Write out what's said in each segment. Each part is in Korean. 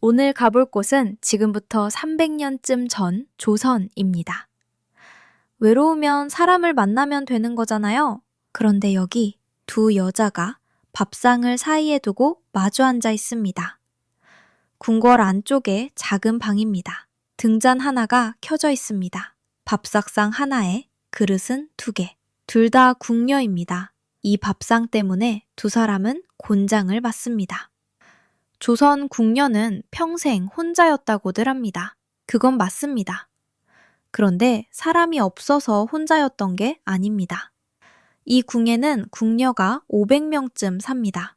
오늘 가볼 곳은 지금부터 300년쯤 전 조선입니다. 외로우면 사람을 만나면 되는 거잖아요. 그런데 여기 두 여자가 밥상을 사이에 두고 마주 앉아 있습니다. 궁궐 안쪽에 작은 방입니다. 등잔 하나가 켜져 있습니다. 밥상상 하나에 그릇은 2개. 둘 다 궁녀입니다. 이 밥상 때문에 두 사람은 곤장을 받습니다. 조선 궁녀는 평생 혼자였다고들 합니다. 그건 맞습니다. 그런데 사람이 없어서 혼자였던 게 아닙니다. 이 궁에는 궁녀가 500명쯤 삽니다.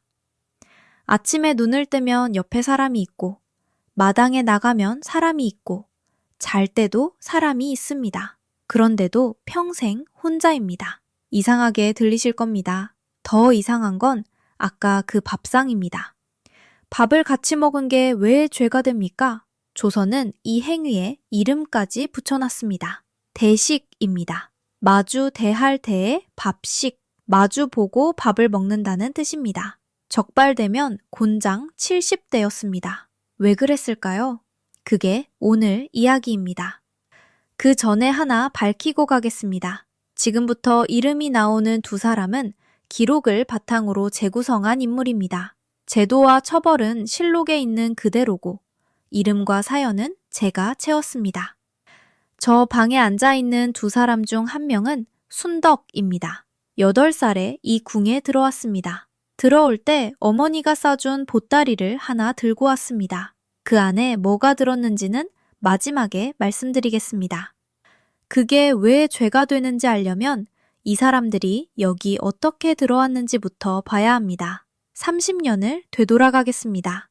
아침에 눈을 뜨면 옆에 사람이 있고, 마당에 나가면 사람이 있고, 잘 때도 사람이 있습니다. 그런데도 평생 혼자입니다. 이상하게 들리실 겁니다. 더 이상한 건 아까 그 밥상입니다. 밥을 같이 먹은 게 왜 죄가 됩니까? 조선은 이 행위에 이름까지 붙여놨습니다. 대식입니다. 마주 대할 대에 밥식, 마주 보고 밥을 먹는다는 뜻입니다. 적발되면 곤장 70대였습니다. 왜 그랬을까요? 그게 오늘 이야기입니다. 그 전에 하나 밝히고 가겠습니다. 지금부터 이름이 나오는 두 사람은 기록을 바탕으로 재구성한 인물입니다. 제도와 처벌은 실록에 있는 그대로고 이름과 사연은 제가 채웠습니다. 저 방에 앉아있는 두 사람 중 한 명은 순덕입니다. 8살에 이 궁에 들어왔습니다. 들어올 때 어머니가 싸준 보따리를 하나 들고 왔습니다. 그 안에 뭐가 들었는지는 마지막에 말씀드리겠습니다. 그게 왜 죄가 되는지 알려면 이 사람들이 여기 어떻게 들어왔는지부터 봐야 합니다. 30년을 되돌아가겠습니다.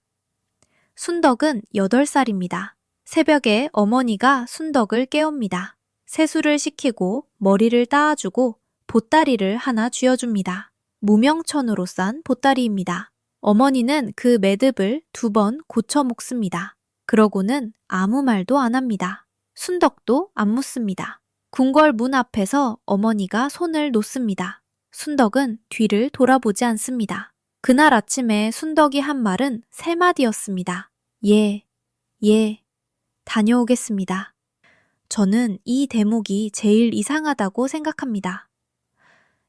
순덕은 8살입니다. 새벽에 어머니가 순덕을 깨웁니다. 세수를 시키고 머리를 따아주고 보따리를 하나 쥐어줍니다. 무명천으로 싼 보따리입니다. 어머니는 그 매듭을 2번 고쳐 묶습니다. 그러고는 아무 말도 안 합니다. 순덕도 안 묻습니다. 궁궐 문 앞에서 어머니가 손을 놓습니다. 순덕은 뒤를 돌아보지 않습니다. 그날 아침에 순덕이 한 말은 3마디였습니다. 예, 다녀오겠습니다. 저는 이 대목이 제일 이상하다고 생각합니다.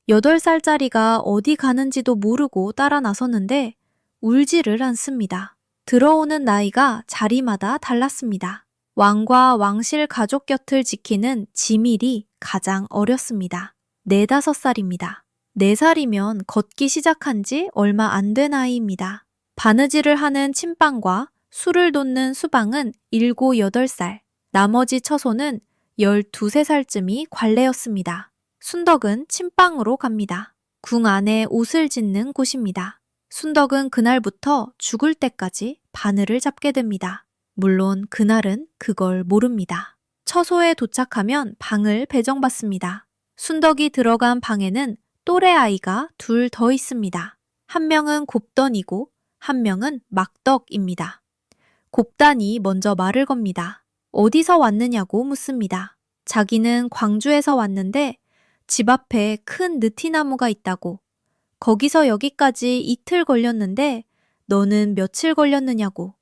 8살짜리가 어디 가는지도 모르고 따라 나섰는데 울지를 않습니다. 들어오는 나이가 자리마다 달랐습니다. 왕과 왕실 가족 곁을 지키는 지밀이 가장 어렸습니다. 4, 5살입니다. 4살이면 걷기 시작한 지 얼마 안 된 아이입니다. 바느질을 하는 침방과 술을 돋는 수방은 7, 8살, 나머지 처소는 12, 3살쯤이 관례였습니다. 순덕은 침방으로 갑니다. 궁 안에 옷을 짓는 곳입니다. 순덕은 그날부터 죽을 때까지 바늘을 잡게 됩니다. 물론 그날은 그걸 모릅니다. 처소에 도착하면 방을 배정받습니다. 순덕이 들어간 방에는 또래 아이가 2 더 있습니다. 한 명은 곱던이고 한 명은 막덕입니다. 곱단이 먼저 말을 겁니다. 어디서 왔느냐고 묻습니다. 자기는 광주에서 왔는데 집 앞에 큰 느티나무가 있다고, 거기서 여기까지 이틀 걸렸는데 너는 며칠 걸렸느냐고,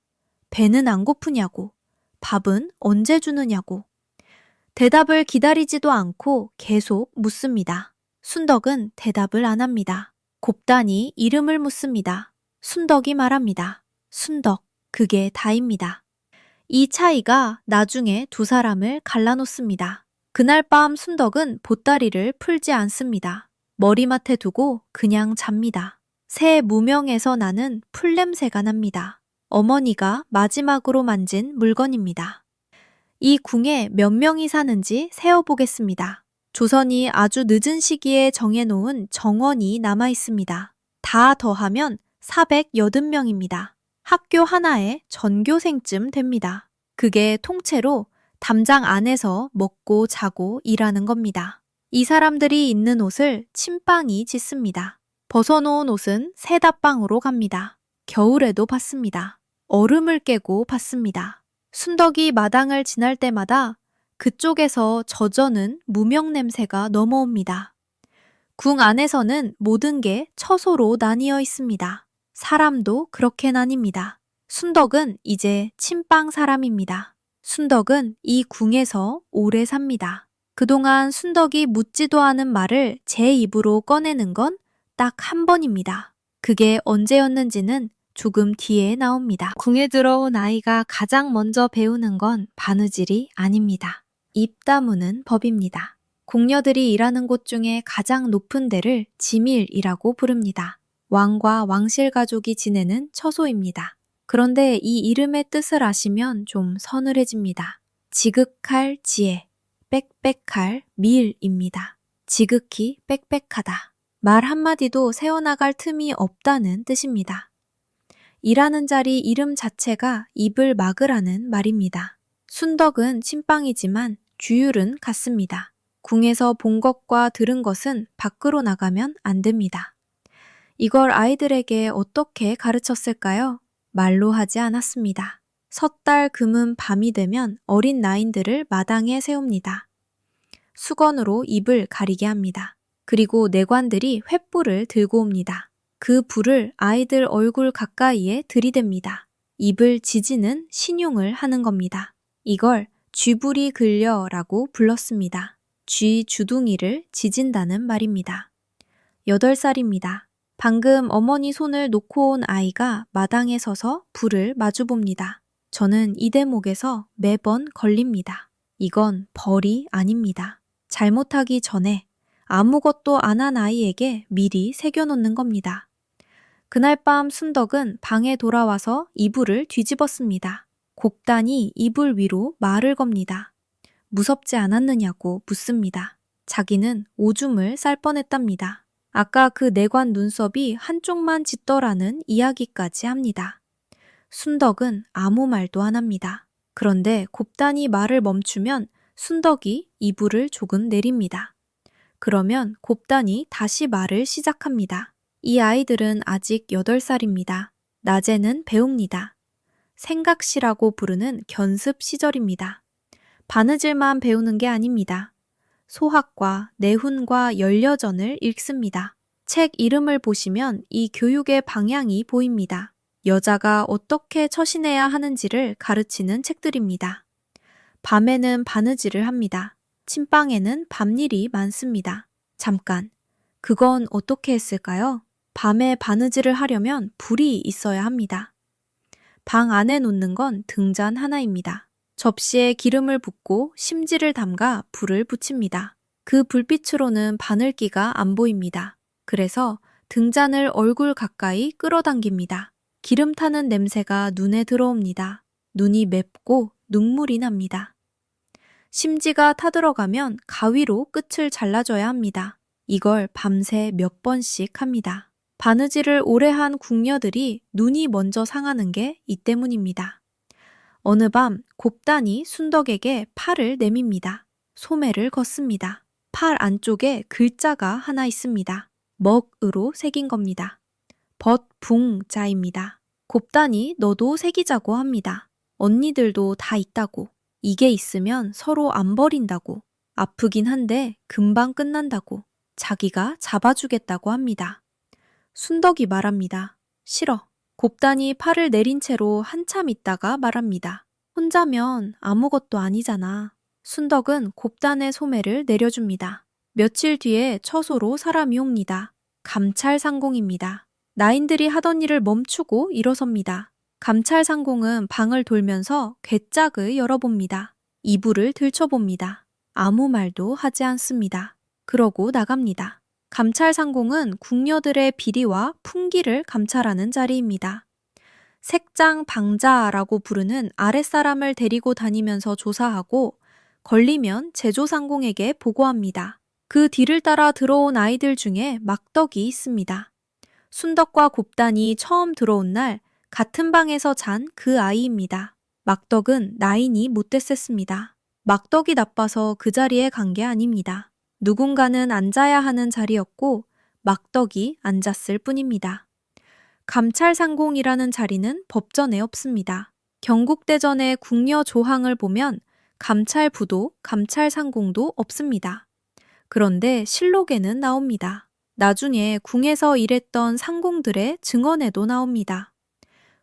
배는 안 고프냐고, 밥은 언제 주느냐고. 대답을 기다리지도 않고 계속 묻습니다. 순덕은 대답을 안 합니다. 곱단이 이름을 묻습니다. 순덕이 말합니다. 순덕, 그게 다입니다. 이 차이가 나중에 두 사람을 갈라놓습니다. 그날 밤 순덕은 보따리를 풀지 않습니다. 머리맡에 두고 그냥 잡니다. 새 무명에서 나는 풀냄새가 납니다. 어머니가 마지막으로 만진 물건입니다. 이 궁에 몇 명이 사는지 세어보겠습니다. 조선이 아주 늦은 시기에 정해놓은 정원이 남아 있습니다. 다 더하면 480명입니다. 학교 하나에 전교생쯤 됩니다. 그게 통째로 담장 안에서 먹고 자고 일하는 겁니다. 이 사람들이 입는 옷을 침방이 짓습니다. 벗어놓은 옷은 세다방으로 갑니다. 겨울에도 받습니다. 얼음을 깨고 받습니다. 순덕이 마당을 지날 때마다 그쪽에서 젖어는 무명 냄새가 넘어옵니다. 궁 안에서는 모든 게 처소로 나뉘어 있습니다. 사람도 그렇게 나뉩니다. 순덕은 이제 침빵 사람입니다. 순덕은 이 궁에서 오래 삽니다. 그동안 순덕이 묻지도 않은 말을 제 입으로 꺼내는 건 딱 한 번입니다. 그게 언제였는지는 조금 뒤에 나옵니다. 궁에 들어온 아이가 가장 먼저 배우는 건 바느질이 아닙니다. 입 다무는 법입니다. 궁녀들이 일하는 곳 중에 가장 높은 데를 지밀이라고 부릅니다. 왕과 왕실 가족이 지내는 처소입니다. 그런데 이 이름의 뜻을 아시면 좀 서늘해집니다. 지극할 지혜, 빽빽할 밀입니다. 지극히 빽빽하다. 말 한마디도 새어나갈 틈이 없다는 뜻입니다. 일하는 자리 이름 자체가 입을 막으라는 말입니다. 순덕은 침빵이지만 규율은 같습니다. 궁에서 본 것과 들은 것은 밖으로 나가면 안 됩니다. 이걸 아이들에게 어떻게 가르쳤을까요? 말로 하지 않았습니다. 섣달 금은 밤이 되면 어린 나인들을 마당에 세웁니다. 수건으로 입을 가리게 합니다. 그리고 내관들이 횃불을 들고 옵니다. 그 불을 아이들 얼굴 가까이에 들이댑니다. 입을 지지는 신용을 하는 겁니다. 이걸 쥐불이 글려라고 불렀습니다. 쥐 주둥이를 지진다는 말입니다. 8살입니다. 방금 어머니 손을 놓고 온 아이가 마당에 서서 불을 마주봅니다. 저는 이 대목에서 매번 걸립니다. 이건 벌이 아닙니다. 잘못하기 전에 아무것도 안 한 아이에게 미리 새겨놓는 겁니다. 그날 밤 순덕은 방에 돌아와서 이불을 뒤집었습니다. 곱단이 이불 위로 말을 겁니다. 무섭지 않았느냐고 묻습니다. 자기는 오줌을 쌀 뻔했답니다. 아까 그 내관 눈썹이 한쪽만 짙더라는 이야기까지 합니다. 순덕은 아무 말도 안 합니다. 그런데 곱단이 말을 멈추면 순덕이 이불을 조금 내립니다. 그러면 곱단이 다시 말을 시작합니다. 이 아이들은 아직 8살입니다. 낮에는 배웁니다. 생각시라고 부르는 견습 시절입니다. 바느질만 배우는 게 아닙니다. 소학과 내훈과 연려전을 읽습니다. 책 이름을 보시면 이 교육의 방향이 보입니다. 여자가 어떻게 처신해야 하는지를 가르치는 책들입니다. 밤에는 바느질을 합니다. 침방에는 밤일이 많습니다. 잠깐, 그건 어떻게 했을까요? 밤에 바느질을 하려면 불이 있어야 합니다. 방 안에 놓는 건 등잔 하나입니다. 접시에 기름을 붓고 심지를 담가 불을 붙입니다. 그 불빛으로는 바늘기가 안 보입니다. 그래서 등잔을 얼굴 가까이 끌어당깁니다. 기름 타는 냄새가 눈에 들어옵니다. 눈이 맵고 눈물이 납니다. 심지가 타들어가면 가위로 끝을 잘라줘야 합니다. 이걸 밤새 몇 번씩 합니다. 바느질을 오래 한 궁녀들이 눈이 먼저 상하는 게 이 때문입니다. 어느 밤 곱단이 순덕에게 팔을 내밉니다. 소매를 걷습니다. 팔 안쪽에 글자가 하나 있습니다. 먹으로 새긴 겁니다. 벗붕자입니다. 곱단이 너도 새기자고 합니다. 언니들도 다 있다고. 이게 있으면 서로 안 버린다고. 아프긴 한데 금방 끝난다고. 자기가 잡아주겠다고 합니다. 순덕이 말합니다. 싫어. 곱단이 팔을 내린 채로 한참 있다가 말합니다. 혼자면 아무것도 아니잖아. 순덕은 곱단의 소매를 내려줍니다. 며칠 뒤에 처소로 사람이 옵니다. 감찰상공입니다. 나인들이 하던 일을 멈추고 일어섭니다. 감찰상공은 방을 돌면서 괴짝을 열어봅니다. 이불을 들춰봅니다. 아무 말도 하지 않습니다. 그러고 나갑니다. 감찰상공은 궁녀들의 비리와 풍기를 감찰하는 자리입니다. 색장 방자라고 부르는 아랫사람을 데리고 다니면서 조사하고 걸리면 제조상공에게 보고합니다. 그 뒤를 따라 들어온 아이들 중에 막덕이 있습니다. 순덕과 곱단이 처음 들어온 날 같은 방에서 잔 그 아이입니다. 막덕은 나인이 못됐었습니다. 막덕이 나빠서 그 자리에 간 게 아닙니다. 누군가는 앉아야 하는 자리였고 막덕이 앉았을 뿐입니다. 감찰상공이라는 자리는 법전에 없습니다. 경국대전의 궁녀 조항을 보면 감찰부도 감찰상공도 없습니다. 그런데 실록에는 나옵니다. 나중에 궁에서 일했던 상공들의 증언에도 나옵니다.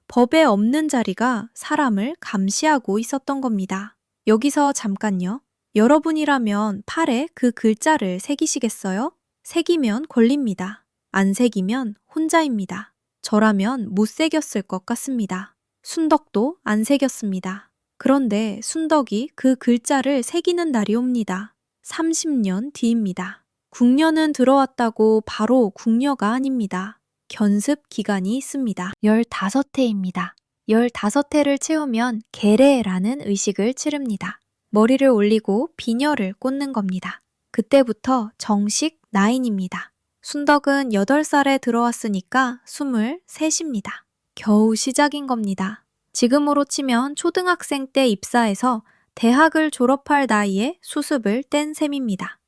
법에 없는 자리가 사람을 감시하고 있었던 겁니다. 여기서 잠깐요. 여러분이라면 팔에 그 글자를 새기시겠어요? 새기면 걸립니다. 안 새기면 혼자입니다. 저라면 못 새겼을 것 같습니다. 순덕도 안 새겼습니다. 그런데 순덕이 그 글자를 새기는 날이 옵니다. 30년 뒤입니다. 궁녀는 들어왔다고 바로 궁녀가 아닙니다. 견습 기간이 있습니다. 15회입니다. 15회를 채우면 계례라는 의식을 치릅니다. 머리를 올리고 비녀를 꽂는 겁니다. 그때부터 정식 나인입니다. 순덕은 8살에 들어왔으니까 23입니다. 겨우 시작인 겁니다. 지금으로 치면 초등학생 때 입사해서 대학을 졸업할 나이에 수습을 뗀 셈입니다.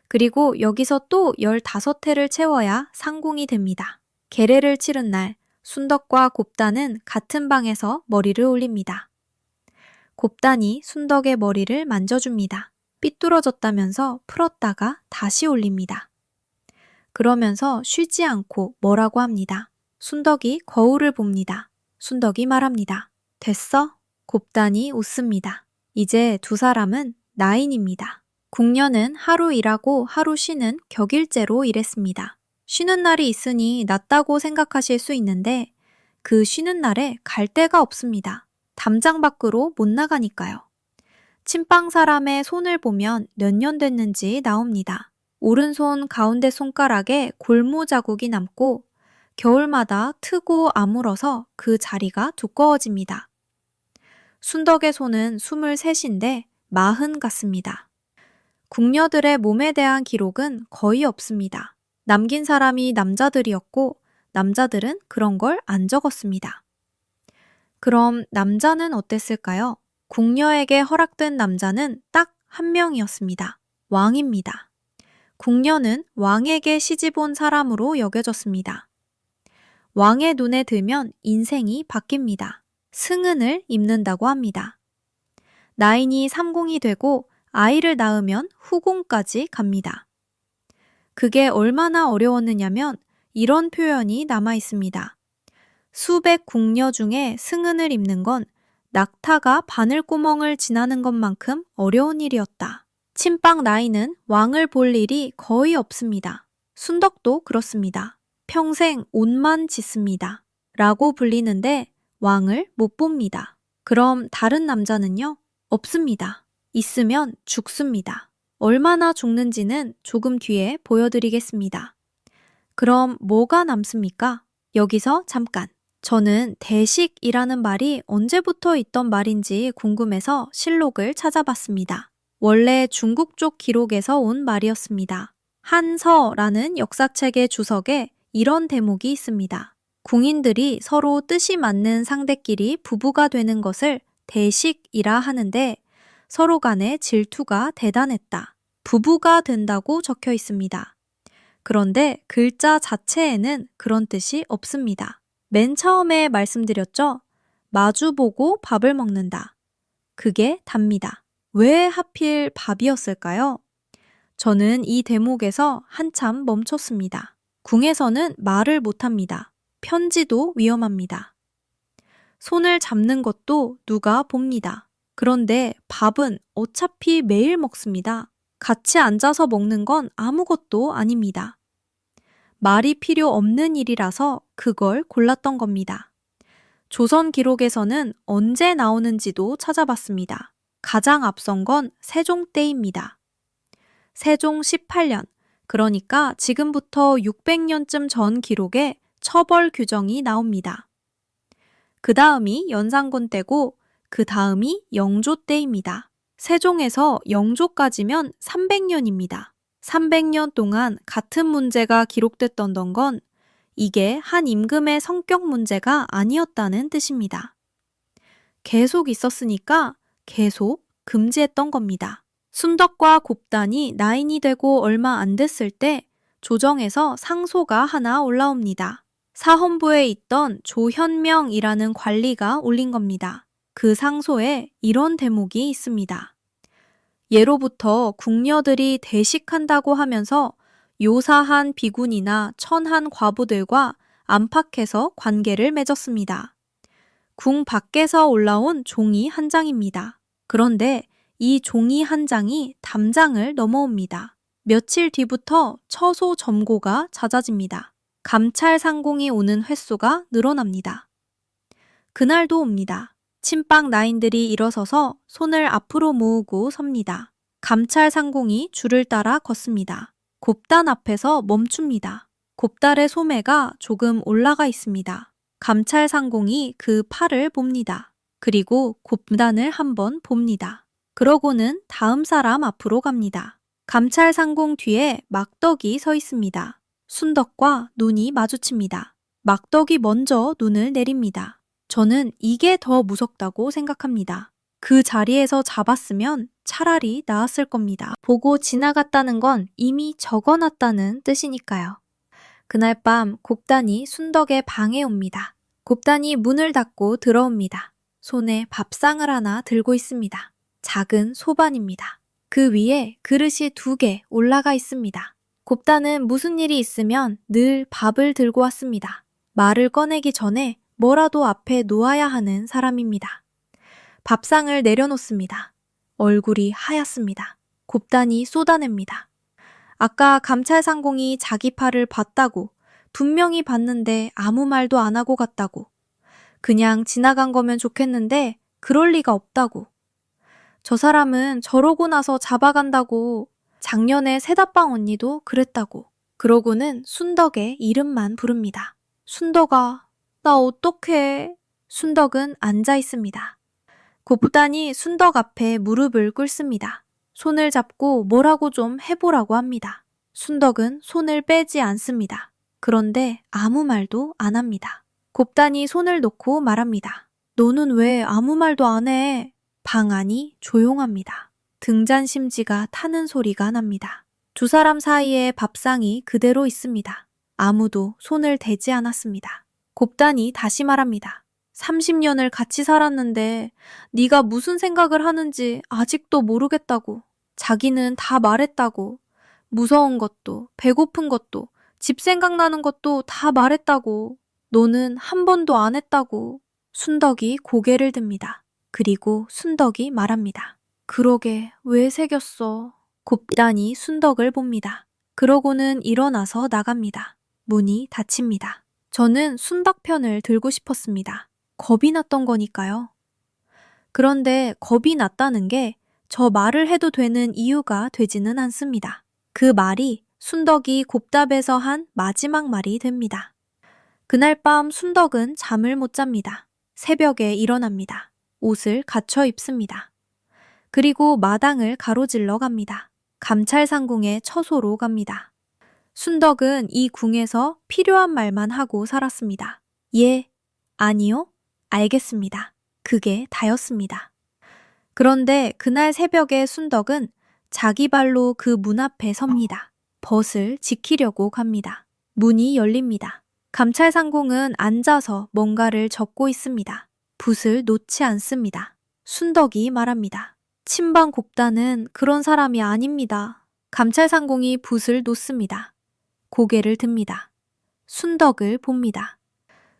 그리고 여기서 또 15회를 채워야 상궁이 됩니다. 계례를 치른 날 순덕과 곱단은 같은 방에서 머리를 올립니다. 곱단이 순덕의 머리를 만져줍니다. 삐뚤어졌다면서 풀었다가 다시 올립니다. 그러면서 쉬지 않고 뭐라고 합니다. 순덕이 거울을 봅니다. 순덕이 말합니다. 됐어? 곱단이 웃습니다. 이제 두 사람은 나인입니다. 궁녀는 하루 일하고 하루 쉬는 격일제로 일했습니다. 쉬는 날이 있으니 낫다고 생각하실 수 있는데 그 쉬는 날에 갈 데가 없습니다. 담장 밖으로 못 나가니까요. 침방 사람의 손을 보면 몇 년 됐는지 나옵니다. 오른손 가운데 손가락에 골무 자국이 남고 겨울마다 트고 아물어서 그 자리가 두꺼워집니다. 순덕의 손은 23인데 40 같습니다. 궁녀들의 몸에 대한 기록은 거의 없습니다. 남긴 사람이 남자들이었고 남자들은 그런 걸 안 적었습니다. 그럼 남자는 어땠을까요? 궁녀에게 허락된 남자는 딱 한 명이었습니다. 왕입니다. 궁녀는 왕에게 시집 온 사람으로 여겨졌습니다. 왕의 눈에 들면 인생이 바뀝니다. 승은을 입는다고 합니다. 나인이 삼공이 되고 아이를 낳으면 후궁까지 갑니다. 그게 얼마나 어려웠느냐면 이런 표현이 남아 있습니다. 수백 궁녀 중에 승은을 입는 건 낙타가 바늘구멍을 지나는 것만큼 어려운 일이었다. 친빵 나인은 왕을 볼 일이 거의 없습니다. 순덕도 그렇습니다. 평생 옷만 짓습니다. 라고 불리는데 왕을 못 봅니다. 그럼 다른 남자는요? 없습니다. 있으면 죽습니다. 얼마나 죽는지는 조금 뒤에 보여드리겠습니다. 그럼 뭐가 남습니까? 여기서 잠깐. 저는 대식이라는 말이 언제부터 있던 말인지 궁금해서 실록을 찾아봤습니다. 원래 중국 쪽 기록에서 온 말이었습니다. 한서라는 역사책의 주석에 이런 대목이 있습니다. 궁인들이 서로 뜻이 맞는 상대끼리 부부가 되는 것을 대식이라 하는데 서로 간의 질투가 대단했다. 부부가 된다고 적혀 있습니다. 그런데 글자 자체에는 그런 뜻이 없습니다. 맨 처음에 말씀드렸죠? 마주보고 밥을 먹는다. 그게 답니다. 왜 하필 밥이었을까요? 저는 이 대목에서 한참 멈췄습니다. 궁에서는 말을 못합니다. 편지도 위험합니다. 손을 잡는 것도 누가 봅니다. 그런데 밥은 어차피 매일 먹습니다. 같이 앉아서 먹는 건 아무것도 아닙니다. 말이 필요 없는 일이라서 그걸 골랐던 겁니다. 조선 기록에서는 언제 나오는지도 찾아봤습니다. 가장 앞선 건 세종 때입니다. 세종 18년, 그러니까 지금부터 600년쯤 전 기록에 처벌 규정이 나옵니다. 그 다음이 연산군 때고 그 다음이 영조 때입니다. 세종에서 영조까지면 300년입니다. 300년 동안 같은 문제가 기록됐던 건 이게 한 임금의 성격 문제가 아니었다는 뜻입니다. 계속 있었으니까 계속 금지했던 겁니다. 순덕과 곱단이 나인이 되고 얼마 안 됐을 때 조정에서 상소가 하나 올라옵니다. 사헌부에 있던 조현명이라는 관리가 올린 겁니다. 그 상소에 이런 대목이 있습니다. 예로부터 궁녀들이 대식한다고 하면서 요사한 비군이나 천한 과부들과 안팎에서 관계를 맺었습니다. 궁 밖에서 올라온 종이 한 장입니다. 그런데 이 종이 한 장이 담장을 넘어옵니다. 며칠 뒤부터 처소 점고가 잦아집니다. 감찰 상공이 오는 횟수가 늘어납니다. 그날도 옵니다. 침박 나인들이 일어서서 손을 앞으로 모으고 섭니다. 감찰 상공이 줄을 따라 걷습니다. 곱단 앞에서 멈춥니다. 곱달의 소매가 조금 올라가 있습니다. 감찰 상공이 그 팔을 봅니다. 그리고 곱단을 한번 봅니다. 그러고는 다음 사람 앞으로 갑니다. 감찰 상공 뒤에 막덕이 서 있습니다. 순덕과 눈이 마주칩니다. 막덕이 먼저 눈을 내립니다. 저는 이게 더 무섭다고 생각합니다. 그 자리에서 잡았으면 차라리 나았을 겁니다. 보고 지나갔다는 건 이미 적어놨다는 뜻이니까요. 그날 밤 곱단이 순덕의 방에 옵니다. 곱단이 문을 닫고 들어옵니다. 손에 밥상을 하나 들고 있습니다. 작은 소반입니다. 그 위에 그릇이 2개 올라가 있습니다. 곱단은 무슨 일이 있으면 늘 밥을 들고 왔습니다. 말을 꺼내기 전에 뭐라도 앞에 놓아야 하는 사람입니다. 밥상을 내려놓습니다. 얼굴이 하얗습니다. 곱단이 쏟아냅니다. 아까 감찰 상공이 자기 팔을 봤다고, 분명히 봤는데 아무 말도 안 하고 갔다고, 그냥 지나간 거면 좋겠는데 그럴 리가 없다고, 저 사람은 저러고 나서 잡아간다고, 작년에 세다빵 언니도 그랬다고. 그러고는 순덕의 이름만 부릅니다. 순덕아, 나 어떡해. 순덕은 앉아 있습니다. 곱단이 순덕 앞에 무릎을 꿇습니다. 손을 잡고 뭐라고 좀 해보라고 합니다. 순덕은 손을 빼지 않습니다. 그런데 아무 말도 안 합니다. 곱단이 손을 놓고 말합니다. 너는 왜 아무 말도 안 해? 방 안이 조용합니다. 등잔심지가 타는 소리가 납니다. 2사람 사이에 밥상이 그대로 있습니다. 아무도 손을 대지 않았습니다. 곱단이 다시 말합니다. 30년을 같이 살았는데 네가 무슨 생각을 하는지 아직도 모르겠다고. 자기는 다 말했다고. 무서운 것도, 배고픈 것도, 집 생각나는 것도 다 말했다고. 너는 한 번도 안 했다고. 순덕이 고개를 듭니다. 그리고 순덕이 말합니다. 그러게 왜 새겼어? 곱단이 순덕을 봅니다. 그러고는 일어나서 나갑니다. 문이 닫힙니다. 저는 순덕 편을 들고 싶었습니다. 겁이 났던 거니까요. 그런데 겁이 났다는 게 저 말을 해도 되는 이유가 되지는 않습니다. 그 말이 순덕이 곱답에서 한 마지막 말이 됩니다. 그날 밤 순덕은 잠을 못 잡니다. 새벽에 일어납니다. 옷을 갖춰 입습니다. 그리고 마당을 가로질러 갑니다. 감찰상궁의 처소로 갑니다. 순덕은 이 궁에서 필요한 말만 하고 살았습니다. 예, 아니요, 알겠습니다. 그게 다였습니다. 그런데 그날 새벽에 순덕은 자기 발로 그 문 앞에 섭니다. 벗을 지키려고 갑니다. 문이 열립니다. 감찰상궁은 앉아서 뭔가를 적고 있습니다. 붓을 놓지 않습니다. 순덕이 말합니다. 친방 곱단은 그런 사람이 아닙니다. 감찰상궁이 붓을 놓습니다. 고개를 듭니다. 순덕을 봅니다.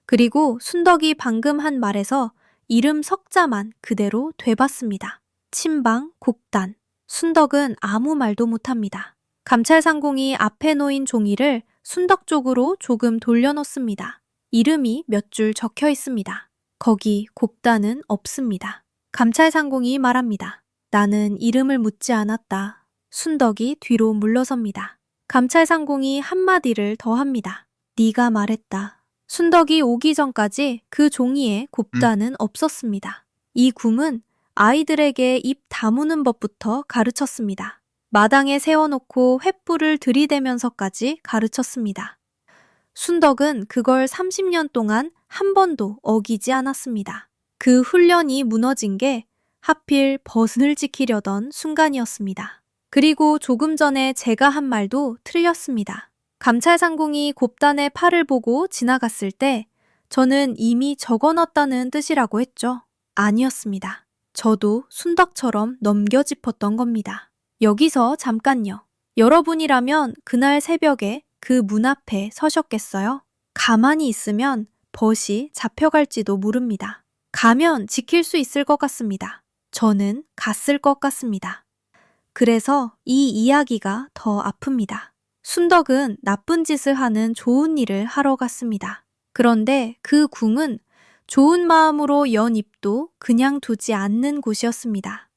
그리고 순덕이 방금 한 말에서 이름 석자만 그대로 되받습니다. 친방 곱단. 순덕은 아무 말도 못합니다. 감찰상궁이 앞에 놓인 종이를 순덕 쪽으로 조금 돌려놓습니다. 이름이 몇 줄 적혀 있습니다. 거기 곱단은 없습니다. 감찰상궁이 말합니다. 나는 이름을 묻지 않았다. 순덕이 뒤로 물러섭니다. 감찰상궁이 한마디를 더 합니다. 네가 말했다. 순덕이 오기 전까지 그 종이에 곱단은 없었습니다. 이 궁은 아이들에게 입 다무는 법부터 가르쳤습니다. 마당에 세워놓고 횃불을 들이대면서까지 가르쳤습니다. 순덕은 그걸 30년 동안 한 번도 어기지 않았습니다. 그 훈련이 무너진 게 하필 벗을 지키려던 순간이었습니다. 그리고 조금 전에 제가 한 말도 틀렸습니다. 감찰상궁이 곱단의 팔을 보고 지나갔을 때 저는 이미 적어놨다는 뜻이라고 했죠. 아니었습니다. 저도 순덕처럼 넘겨짚었던 겁니다. 여기서 잠깐요. 여러분이라면 그날 새벽에 그 문 앞에 서셨겠어요? 가만히 있으면 벗이 잡혀갈지도 모릅니다. 가면 지킬 수 있을 것 같습니다. 저는 갔을 것 같습니다. 그래서 이 이야기가 더 아픕니다. 순덕은 나쁜 짓을 하는 좋은 일을 하러 갔습니다. 그런데 그 궁은 좋은 마음으로 연 입도 그냥 두지 않는 곳이었습니다.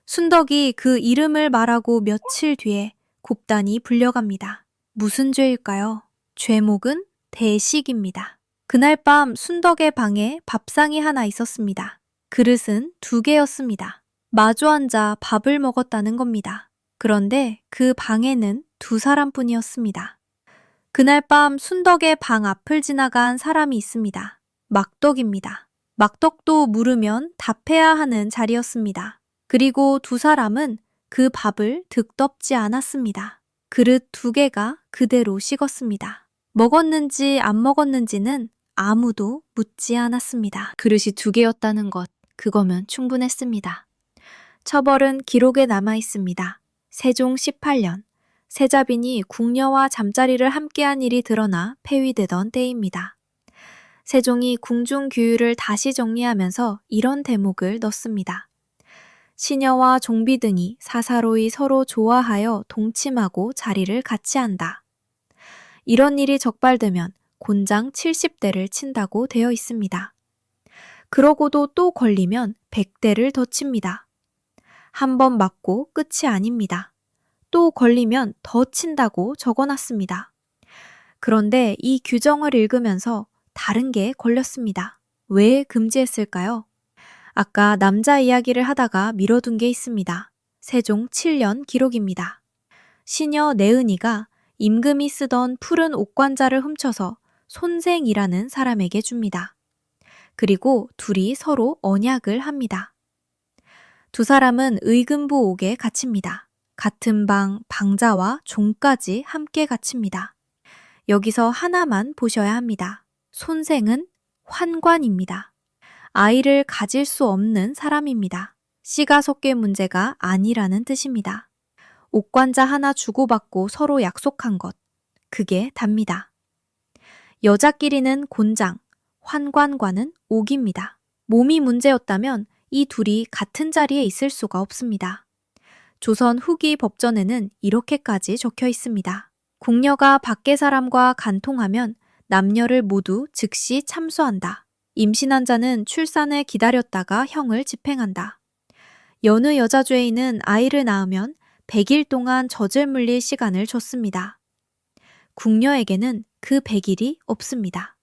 순덕이 그 이름을 말하고 며칠 뒤에 곱단이 불려갑니다. 무슨 죄일까요? 죄목은 대식입니다. 그날 밤 순덕의 방에 밥상이 하나 있었습니다. 그릇은 2개였습니다. 마주 앉아 밥을 먹었다는 겁니다. 그런데 그 방에는 2사람뿐이었습니다. 그날 밤 순덕의 방 앞을 지나간 사람이 있습니다. 막덕입니다. 막덕도 물으면 답해야 하는 자리였습니다. 그리고 2사람은 그 밥을 득덥지 않았습니다. 그릇 2개가 그대로 식었습니다. 먹었는지 안 먹었는지는 아무도 묻지 않았습니다. 그릇이 2개였다는 것, 그거면 충분했습니다. 처벌은 기록에 남아 있습니다. 세종 18년, 세자빈이 궁녀와 잠자리를 함께한 일이 드러나 폐위되던 때입니다. 세종이 궁중 규율을 다시 정리하면서 이런 대목을 넣습니다. 시녀와 종비 등이 사사로이 서로 좋아하여 동침하고 자리를 같이 한다. 이런 일이 적발되면 곤장 70대를 친다고 되어 있습니다. 그러고도 또 걸리면 100대를 더 칩니다. 한 번 맞고 끝이 아닙니다. 또 걸리면 더 친다고 적어놨습니다. 그런데 이 규정을 읽으면서 다른 게 걸렸습니다. 왜 금지했을까요? 아까 남자 이야기를 하다가 미뤄둔 게 있습니다. 세종 7년 기록입니다. 시녀 내은이가 임금이 쓰던 푸른 옥관자를 훔쳐서 손생이라는 사람에게 줍니다. 그리고 둘이 서로 언약을 합니다. 2사람은 의금부 옥에 갇힙니다. 같은 방, 방자와 종까지 함께 갇힙니다. 여기서 하나만 보셔야 합니다. 손생은 환관입니다. 아이를 가질 수 없는 사람입니다. 씨가속계 문제가 아니라는 뜻입니다. 옥관자 하나 주고받고 서로 약속한 것, 그게 답니다. 여자끼리는 곤장, 환관과는 옥입니다. 몸이 문제였다면 이 둘이 같은 자리에 있을 수가 없습니다. 조선 후기 법전에는 이렇게까지 적혀 있습니다. 궁녀가 밖의 사람과 간통하면 남녀를 모두 즉시 참수한다. 임신한 자는 출산을 기다렸다가 형을 집행한다. 여느 여자 죄인은 아이를 낳으면 100일 동안 젖을 물릴 시간을 줬습니다. 궁녀에게는 그 100일이 없습니다.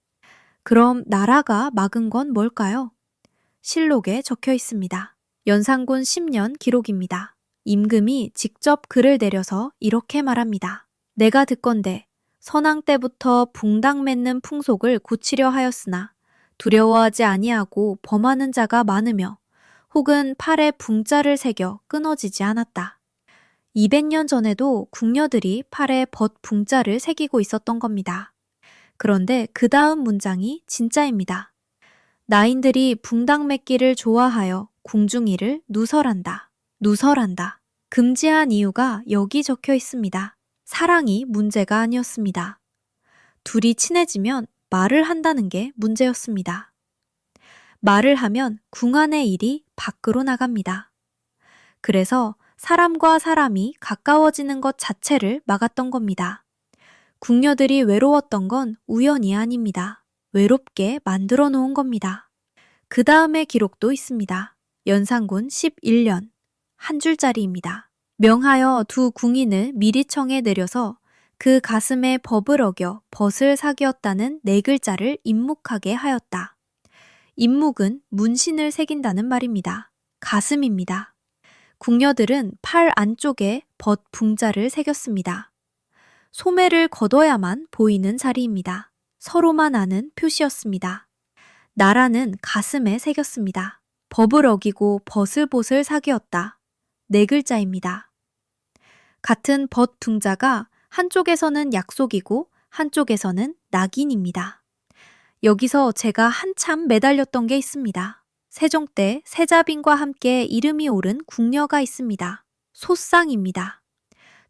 그럼 나라가 막은 건 뭘까요? 실록에 적혀 있습니다. 연산군 10년 기록입니다. 임금이 직접 글을 내려서 이렇게 말합니다. 내가 듣건대 선왕 때부터 붕당 맺는 풍속을 고치려 하였으나 두려워하지 아니하고 범하는 자가 많으며 혹은 팔에 붕자를 새겨 끊어지지 않았다. 200년 전에도 궁녀들이 팔에 벗 붕자를 새기고 있었던 겁니다. 그런데 그 다음 문장이 진짜입니다. 나인들이 붕당 맺기를 좋아하여 궁중이를 누설한다. 누설한다. 금지한 이유가 여기 적혀 있습니다. 사랑이 문제가 아니었습니다. 둘이 친해지면 말을 한다는 게 문제였습니다. 말을 하면 궁 안의 일이 밖으로 나갑니다. 그래서 사람과 사람이 가까워지는 것 자체를 막았던 겁니다. 궁녀들이 외로웠던 건 우연이 아닙니다. 외롭게 만들어 놓은 겁니다. 그 다음의 기록도 있습니다. 연산군 11년, 한 줄짜리입니다. 명하여 2 궁인을 미리 청에 내려서 그 가슴에 법을 어겨 벗을 사귀었다는 4글자를 임묵하게 하였다. 임묵은 문신을 새긴다는 말입니다. 가슴입니다. 궁녀들은 팔 안쪽에 벗 붕자를 새겼습니다. 소매를 걷어야만 보이는 자리입니다. 서로만 아는 표시였습니다. 나라는 가슴에 새겼습니다. 법을 어기고 벗을 벗을 사귀었다. 4글자입니다. 같은 벗 붕자가 한쪽에서는 약속이고 한쪽에서는 낙인입니다. 여기서 제가 한참 매달렸던 게 있습니다. 세종 때 세자빈과 함께 이름이 오른 궁녀가 있습니다. 소쌍입니다.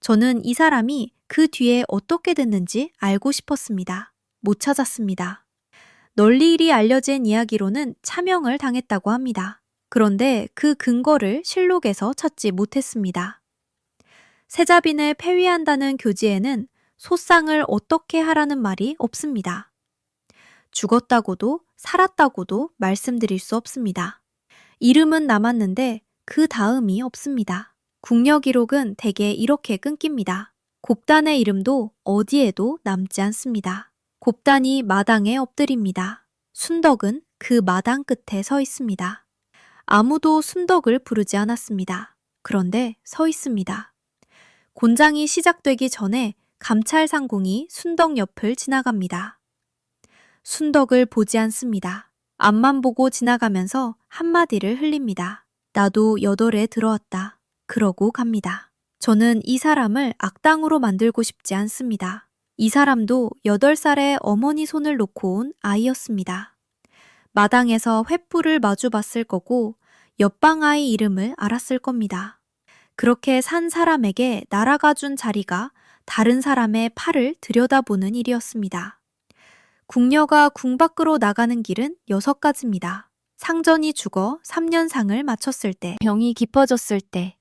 저는 이 사람이 그 뒤에 어떻게 됐는지 알고 싶었습니다. 못 찾았습니다. 널리 알려진 이야기로는 차명을 당했다고 합니다. 그런데 그 근거를 실록에서 찾지 못했습니다. 세자빈을 폐위한다는 교지에는 소상을 어떻게 하라는 말이 없습니다. 죽었다고도 살았다고도 말씀드릴 수 없습니다. 이름은 남았는데 그 다음이 없습니다. 국녀 기록은 대개 이렇게 끊깁니다. 곱단의 이름도 어디에도 남지 않습니다. 곱단이 마당에 엎드립니다. 순덕은 그 마당 끝에 서 있습니다. 아무도 순덕을 부르지 않았습니다. 그런데 서 있습니다. 곤장이 시작되기 전에 감찰 상공이 순덕 옆을 지나갑니다. 순덕을 보지 않습니다. 앞만 보고 지나가면서 한마디를 흘립니다. 나도 여덟에 들어왔다. 그러고 갑니다. 저는 이 사람을 악당으로 만들고 싶지 않습니다. 이 사람도 8살에 어머니 손을 놓고 온 아이였습니다. 마당에서 횃불을 마주 봤을 거고 옆방 아이 이름을 알았을 겁니다. 그렇게 산 사람에게 나라가 준 자리가 다른 사람의 팔을 들여다보는 일이었습니다. 궁녀가 궁 밖으로 나가는 길은 6가지입니다. 상전이 죽어 3년상을 마쳤을 때, 병이 깊어졌을 때,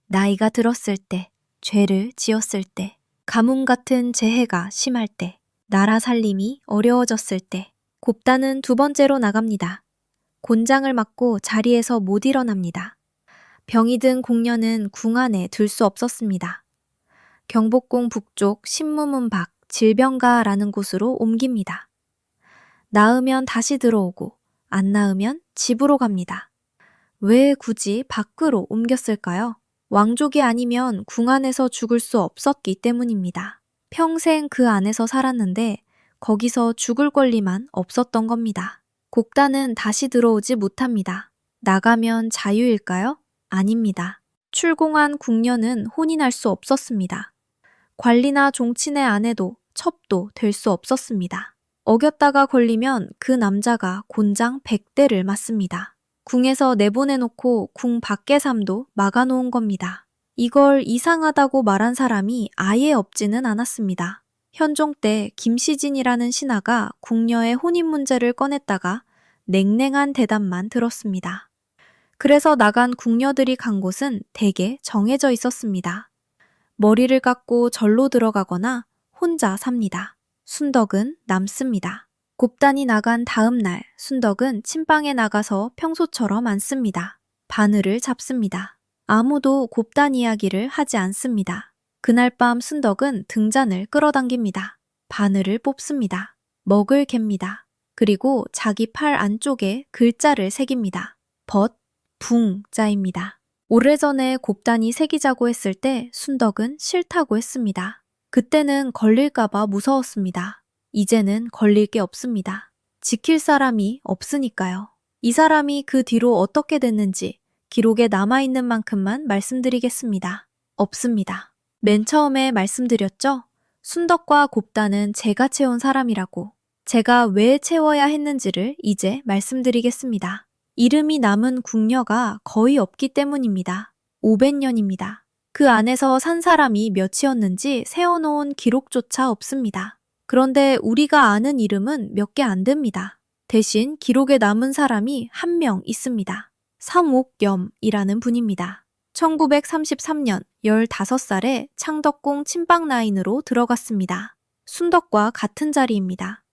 나이가 들었을 때, 죄를 지었을 때, 가뭄 같은 재해가 심할 때, 나라 살림이 어려워졌을 때, 곱단은 2번째로 나갑니다. 곤장을 맞고 자리에서 못 일어납니다. 병이 든 궁녀는 궁 안에 둘 수 없었습니다. 경복궁 북쪽 신무문 밖 질병가라는 곳으로 옮깁니다. 나으면 다시 들어오고 안 나으면 집으로 갑니다. 왜 굳이 밖으로 옮겼을까요? 왕족이 아니면 궁 안에서 죽을 수 없었기 때문입니다. 평생 그 안에서 살았는데 거기서 죽을 권리만 없었던 겁니다. 곡단은 다시 들어오지 못합니다. 나가면 자유일까요? 아닙니다. 출궁한 궁녀는 혼인할 수 없었습니다. 관리나 종친의 아내도 첩도 될 수 없었습니다. 어겼다가 걸리면 그 남자가 곤장 100대를 맞습니다. 궁에서 내보내놓고 궁 밖의 삶도 막아놓은 겁니다. 이걸 이상하다고 말한 사람이 아예 없지는 않았습니다. 현종 때 김시진이라는 신하가 궁녀의 혼인 문제를 꺼냈다가 냉랭한 대답만 들었습니다. 그래서 나간 궁녀들이 간 곳은 대개 정해져 있었습니다. 머리를 깎고 절로 들어가거나 혼자 삽니다. 순덕은 남습니다. 곱단이 나간 다음 날 순덕은 침방에 나가서 평소처럼 앉습니다. 바늘을 잡습니다. 아무도 곱단 이야기를 하지 않습니다. 그날 밤 순덕은 등잔을 끌어당깁니다. 바늘을 뽑습니다. 먹을 갭니다. 그리고 자기 팔 안쪽에 글자를 새깁니다. 벗, 붕자입니다. 오래전에 곱단이 새기자고 했을 때 순덕은 싫다고 했습니다. 그때는 걸릴까봐 무서웠습니다. 이제는 걸릴 게 없습니다. 지킬 사람이 없으니까요. 이 사람이 그 뒤로 어떻게 됐는지 기록에 남아있는 만큼만 말씀드리겠습니다. 없습니다. 맨 처음에 말씀드렸죠? 순덕과 곱단은 제가 채운 사람이라고. 제가 왜 채워야 했는지를 이제 말씀드리겠습니다. 이름이 남은 궁녀가 거의 없기 때문입니다. 500년입니다. 그 안에서 산 사람이 몇이었는지 세워놓은 기록조차 없습니다. 그런데 우리가 아는 이름은 몇 개 안 됩니다. 대신 기록에 남은 사람이 한 명 있습니다. 삼옥염이라는 분입니다. 1933년 15살에 창덕궁 침방라인으로 들어갔습니다. 순덕과 같은 자리입니다.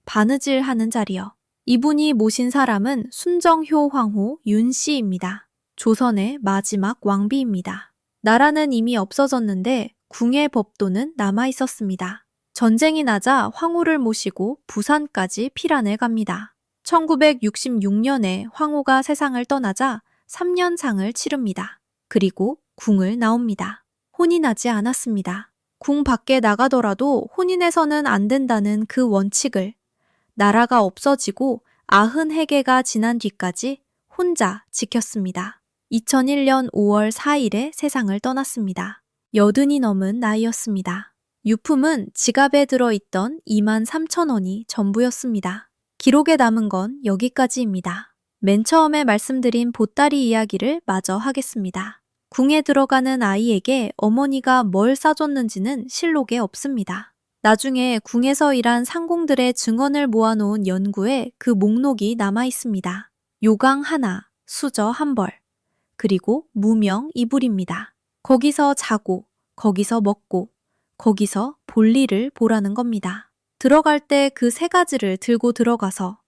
바느질 하는 자리요. 이분이 모신 사람은 순정효 황후 윤씨입니다. 조선의 마지막 왕비입니다. 나라는 이미 없어졌는데 궁의 법도는 남아 있었습니다. 전쟁이 나자 황후를 모시고 부산까지 피란을 갑니다. 1966년에 황후가 세상을 떠나자 3년상을 치릅니다. 그리고 궁을 나옵니다. 혼인하지 않았습니다. 궁 밖에 나가더라도 혼인해서는 안 된다는 그 원칙을 나라가 없어지고 90해계가 지난 뒤까지 혼자 지켰습니다. 2001년 5월 4일에 세상을 떠났습니다. 80이 넘은 나이였습니다. 유품은 지갑에 들어있던 23,000원이 전부였습니다. 기록에 남은 건 여기까지입니다. 맨 처음에 말씀드린 보따리 이야기를 마저 하겠습니다. 궁에 들어가는 아이에게 어머니가 뭘 싸줬는지는 실록에 없습니다. 나중에 궁에서 일한 상공들의 증언을 모아놓은 연구에 그 목록이 남아 있습니다. 요강 하나, 수저 한 벌, 그리고 무명 이불입니다. 거기서 자고, 거기서 먹고, 거기서 볼일을 보라는 겁니다. 들어갈 때 그 세 가지를 들고 들어가서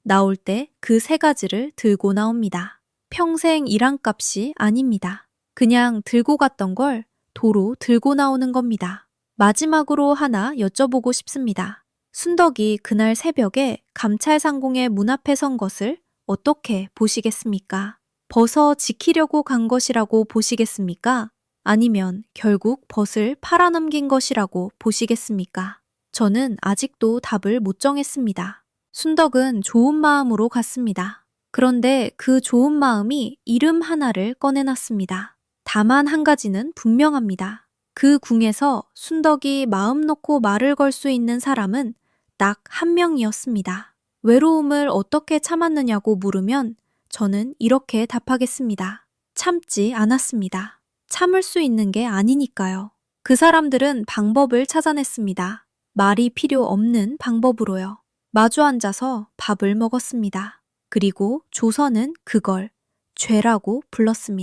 나올 때 그 세 가지를 들고 나옵니다. 평생 일한 값이 아닙니다. 그냥 들고 갔던 걸 도로 들고 나오는 겁니다. 마지막으로 하나 여쭤보고 싶습니다. 순덕이 그날 새벽에 감찰상공의 문 앞에 선 것을 어떻게 보시겠습니까? 벗어 지키려고 간 것이라고 보시겠습니까? 아니면 결국 벗을 팔아넘긴 것이라고 보시겠습니까? 저는 아직도 답을 못 정했습니다. 순덕은 좋은 마음으로 갔습니다. 그런데 그 좋은 마음이 이름 하나를 꺼내놨습니다. 다만 한 가지는 분명합니다. 그 궁에서 순덕이 마음 놓고 말을 걸 수 있는 사람은 딱 한 명이었습니다. 외로움을 어떻게 참았느냐고 물으면 저는 이렇게 답하겠습니다. 참지 않았습니다. 참을 수 있는 게 아니니까요. 그 사람들은 방법을 찾아냈습니다. 말이 필요 없는 방법으로요. 마주 앉아서 밥을 먹었습니다. 그리고 조선은 그걸 죄라고 불렀습니다.